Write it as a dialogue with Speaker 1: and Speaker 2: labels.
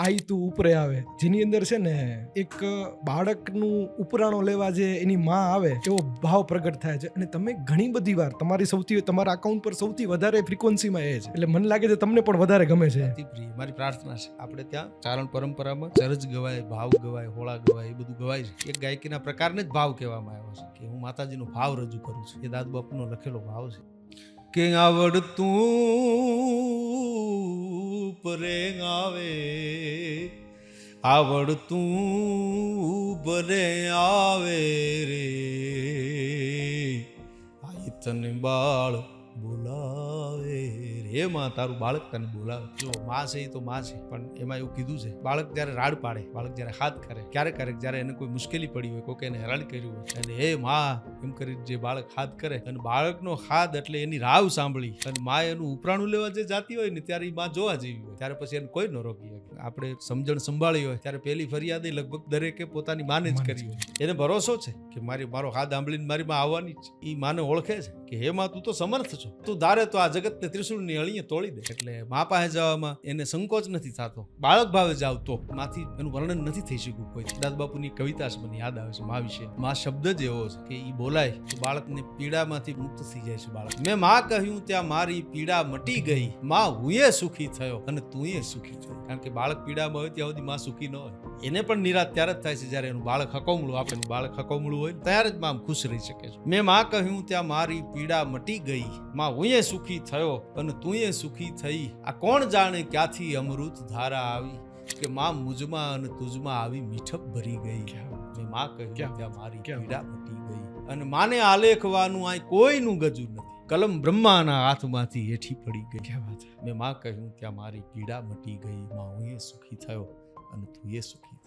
Speaker 1: આઈ તું ઉપરે આવે, જેની અંદર છે ને એક બાળકનું ઉપરાણો લેવા જે એની માં આવે એવો ભાવ પ્રગટ થાય છે. અને તમે ઘણી બધી વાર તમારા અકાઉન્ટ પર સૌથી વધારે ફ્રીક્વન્સીમાં એ છે, એટલે મને લાગે છે તમને પણ વધારે ગમે છે.
Speaker 2: અતિ પ્રિય મારી પ્રાર્થના છે. આપણે ત્યાં ચારણ પરંપરામાં ચરજ ગવાય, ભાવ ગવાય, હોળા ગવાય, એ બધું ગવાય છે. એક ગાયકીના પ્રકારને જ ભાવ કહેવામાં આવ્યો છે કે હું માતાજીનો ભાવ રજૂ કરું છું. એ દાદુ બાપુનો લખેલો ભાવ છે કે આવડતું પરે આવે, આવડતું ભલે આવે રે, આઈ તને બાળ બોલાવે રે. માં તારું બાળક તને બોલાવે. જો માં છે એ તો માં છે, પણ એમાં એવું કીધું છે બાળક જ્યારે રાડ પાડે, બાળક જ્યારે હાથ કરે, ક્યારેક જ્યારે એને કોઈ મુશ્કેલી પડી હોય, કોઈ એને હેરાન કર્યું હોય, અને હે માં એમ કરી જે બાળક હાથ કરે, અને બાળકનો હાથ એટલે એની રાવ સાંભળી અને માં એનું ઉપરાણું લેવા જે જાતી હોય ને ત્યારે એ માં જોવા જેવી હોય, ત્યારે પછી એને કોઈ ન રોકી શકે. આપણે સમજણ સંભાળી હોય ત્યારે પહેલી ફરિયાદ લગભગ દરેકે પોતાની માને જ કરી હોય. એને ભરોસો છે કે મારો હાથ સાંભળીને મારી માં આવવાની જ. એ માને ઓળખે છે કે હે માં તું તો સમર્થ છો, તું ધારે તો આ જગતને ત્રિશુળની અળીએ તોડી દે. એટલે મા પાસે જવામાં એને સંકોચ નથી થતો. બાળક ભાવે જાવ તો માંથી એનું વર્ણન નથી થઈ શક્યું કોઈ. દાદા બાપુની કવિતા જ મને યાદ આવે છે મા વિશે. મા શબ્દ જ એવો છે કે ઈ બોલાય તો બાળકને પીડામાંથી મુક્ત થઈ જાય છે બાળક. મેં માં કહ્યું ત્યાં મારી પીડા મટી ગઈ, માં હુંએ સુખી થયો અને તુંએ સુખી થયો. કારણ કે બાળક પીડામાં હોય ત્યાં સુધી માં સુખી ન હોય. એને પણ નિરાશ ત્યારે જ થાય છે જ્યારે એનું બાળક હકોમળું આપે. બાળક હકોમળું હોય ત્યારે જ માં ખુશ રહી શકે છે. મેં માં કહ્યું ત્યાં મારી પીડા મટી ગઈ, માં હુંએ સુખી થયો અને તુંએ સુખી થઈ. આ કોણ જાણે ક્યાંથી અમૃત ધારા આવી, કે માં મુજમાં અને તુજમાં આવી મીઠપ ભરી ગઈ. મેં માં કહ્યું ત્યાં મારી પીડા મટી ગઈ. અને માને આલેખવાનું આ કોઈનું ગજુ નથી, કલમ બ્રહ્માના હાથમાંથી હેઠી પડી ગઈ. મેં માં કહ્યું ત્યાં મારી પીડા મટી ગઈ, માં હુંએ સુખી થયો અને તુંએ સુખી